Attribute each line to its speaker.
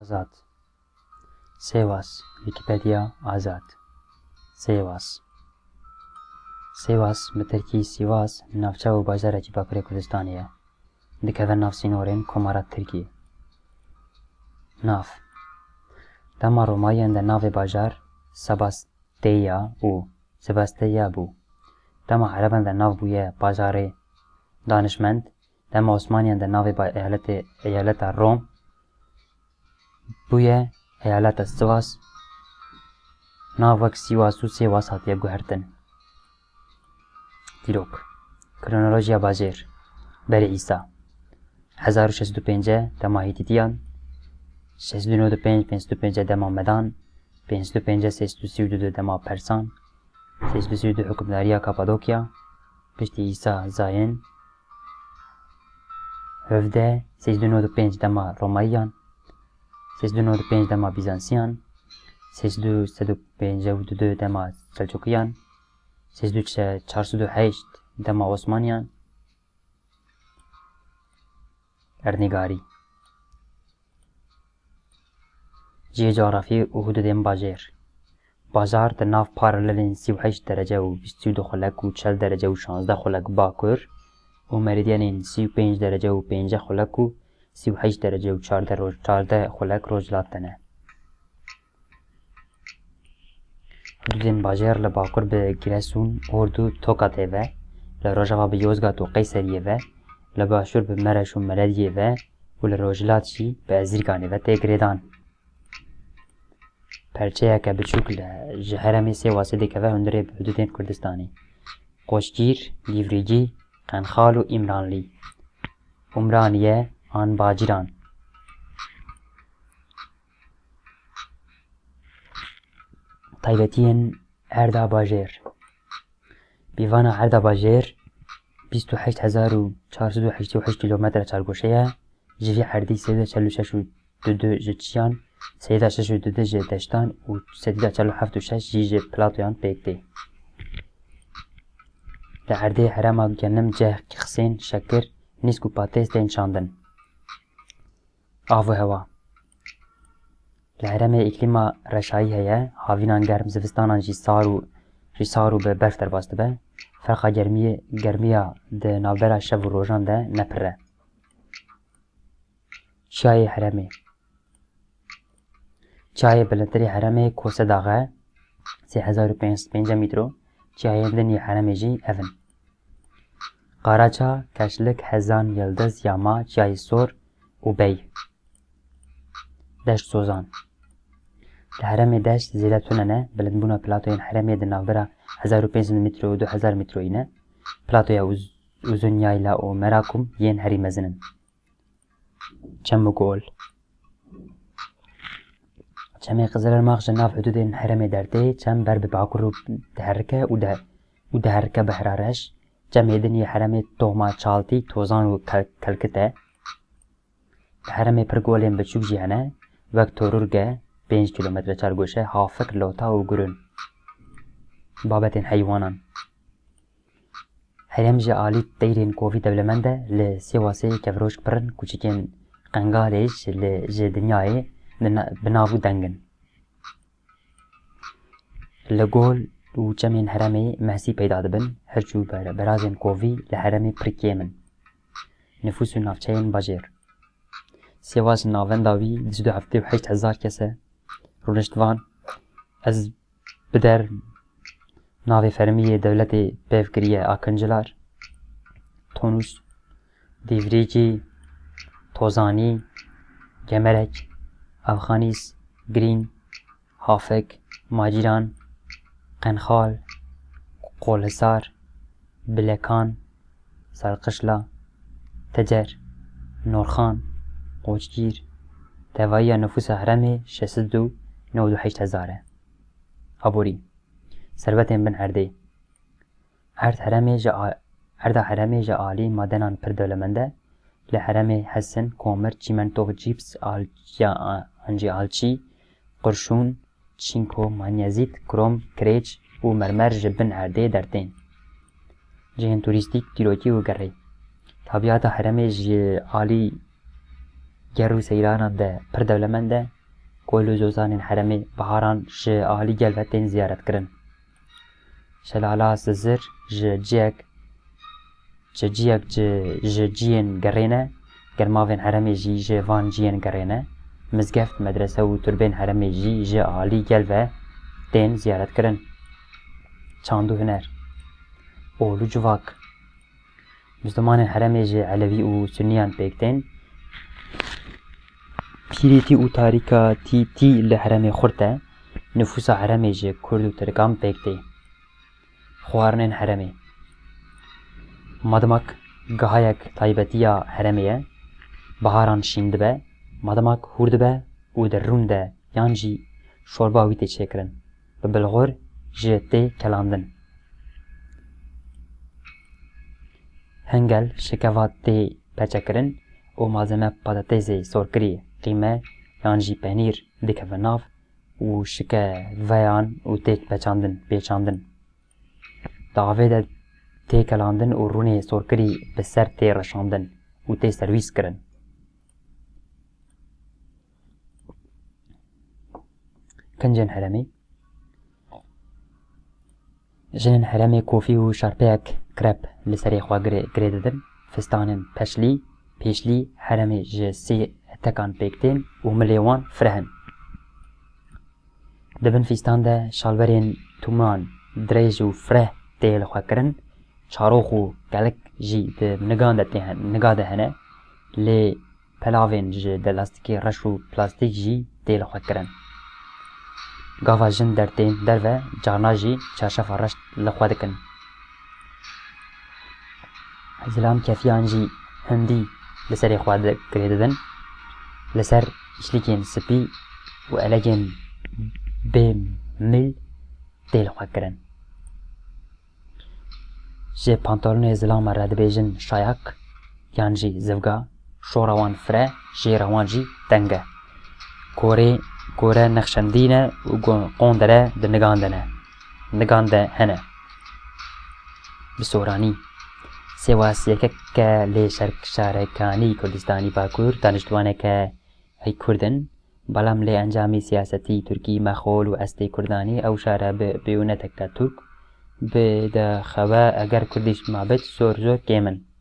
Speaker 1: Azad. Sêwas. Wikipedia Azad. Sêwas. Sêwas bi tirkî Sîvas navçe û bajarekî bakûrê Kurdistanê ye. Dikeve nav sînorên Komara Tirkiyê. Nav. Dema Romayiyan de Navê Bajar Sebasteia û Sebasteia bû. Dema Ereban de nav bûye Bajarê Danişmend Dema Osmaniyan de Navê Eyaleta Rom bûye Eyaleta Sivas nav wek Sîwas û Sêwas hatiye guhertin.Dîrok. Kronolojiya bajêr berê îsa 1605 Dema Hitiyan 695 505 Dema Medan 505 632 Dema Persan 632 hukmdariya Kapadokya piştî îsa Zayên 17 695 Dema Romayiyan 695 Dema Bizansiyan 652 Dema Selçukiyan 408 Dema Osmaniyan Erdnîgarî. Ciyê coxrafî û hudûdên bajêr. Bajar di nav parelelên 38 derece û 22 xulek û 40 derece û 16 xulek bakûr û merîdyenên 35 derece û 5 xulek û 38 derece û 14 xulek rojhilat dene. Hudûdên bajêr li bakûr bi Giresun, Ordu, Tokatê ve, li Rojava bi Yozgat û Qeyseriyê ve, li Başûr bi Mereş û Meredyê ve û li rojhilat jî bi Ezîrganê ve tê girêdan. Perçeyeke biçûk ji herêmê Sêwasê dikeve hundirê bi hudûdên Kurdistanê. Qoşgîr, Lîvrîgî, Qenxal û İmranlî. Umraniye an Bacîran. Taybetiyên Erda Bajêr. Bîvana Erda Bajêr 28488 kilometre çargoşe ye, ji vî erdî 346 ji çiyan, 362 ji deştan û 347 jî ji platoyan pêk tê. Li erdê herêma genim ceh xisên şekir, nîsk û patêz tên çandin. Av û hewa. Li herêmê îklîma reşayî heye, havînan germ zivistanan jî sar û bi berf derbas dibe. Ferqa germiya di navbera şev û rojan de nepir e. Çiyayê herêmê. Çiyayê bilindtirî herêmê kose daxe 3500 metro, çiyayên dinî herêmê jî evin. Qaraça, Keşlik, Hezan, Yıldız, Yama, Çiyayê Sor û Bey. Deşt Sozan. Li herêmê deşt zêde tune ne, bilindbûna platoyên herêmê di navbera 1500 metro û 2000 metroyî ne. Platoya Uzûnyayla û Merakum yên herî mezin in. Çem û gol. Çemê Qizilirmaq ji nav hudûdên herêmê dertê, çem ber bi bakûr diherike û diherike bi herareş. Çemê dinî herêmê tohma çaltî, tozan û kelkit e. Li herêmê pir golên biçûk jî hene, wek Torûrge 5 kilometre çargoşe, Hafik, Lota û Gurûn. Babetên heywanan. Herêm ji alî deyrên kovî dewlemend e, li Sêwasê kevroşk pirin kûçikên qengalê ji dinyayê bi nav û dengin. Li gol û çemên herêmê mehsî peyda dibin, hirçû berazên kovî li herêmê pir kêm in. Nüfûs û navçeyên bajêr. Sêwas navenda wî 278,000 kes e. Rûniştvan, ez bi der navê fermiyê dewletê pêv kiriye Akincilar, Tonûs, Dîvrîgî, Tozanî, Gemerek, Afxanîs, Girîn, Hafik, Macîran, Qenxal, Qolhisar, Bilekan, Sarqişla, Tecer, Norxan, Qoçgîr. Tevayiya nüfusa herêmê 698,000 e. Aborî. Servetên bin erdê. Erda herêmê ji alî madenan pir dewlemend e. Li herêmê hesin, komir, çîmento, cîps, ancî alçî, qurşûn, çînko, manyezît, krom, kirêç û mermer ji bin erdê dertên. Cihên turîstîk, dîrokî û gerê. Tabiata herêmê ji alî ger û seyranan de pir dewlemend e ku li zozanên herêmê biharan ji alî gel ve tên ziyaret kirin. Şelala Zizir ji ciyek ji ciyên gerêne, germavên herêmê jî ji van ciyên gerêne, mizgeft, medrese û turbên herêmê jî ji alî gel ve tên ziyaret kirin. Çand Huner Oğlu civak Müslümanên herêmê ji Elevî û Sunniyan pêk tên. Pîrêtî û tarîka tî li herêmê xurt e, nüfusa herêmê ji Kurd û Tirkan pêk tê. Xwarinên herêmê Madimak gihayek taybetiya herêmê ye, biharan şîn dibe, madimak hûr dibe û di rûn de yan jî şorba wî tê çêkirin, bi bilxor ji tê kelandin. Hengel şikeva tê peçekirin û malzeme patatêsê sorkirî qîme yan jî penîr dikeve nav û şikeveyan û tê pêçandin. Di avê de tê kelandin û rûnê sorkirî bi ser tê reşandin û tê servîs kirin. Kincên herêmê Jinên herêmê kofî û şarpeyek krep li serê xwe girê didin. Fistanên pêşlî herêmê ji sê hetekan pêk tên û milê wan fireh in. Di bin fîstan de şalverên tûman dirêj û fireh tê li xwe kirin. Çarox û gelek jî di niga de hene. Lê pelavên ji de lastîkê reş û plastîk jî tê li xwe kirin. Gava jin dertên derve carna jî çarşafa reş li xwe dikin. Zilam kefiyan jî hindî li serê xwe girê didin. Li ser îşlikên spî û elegên bê mil tê li xwe kirin. Ji pantolonê zilama re dibêjin şayak yan jî zivga, şora wan fireh, jêra wan jî teng e. Gore nexşendîne û qondere di nigan de hene. Bi soranî Sêwas yekeke lê şarekanî Kurdistanî bakûr daniştwaneke hey Kurdin, belam lê encamî siyasetî Tirkî mexol û estê Kurdanî ew şare bi bêûneteke Türk bi de xewe eger Kurdî mabet zor kêm in.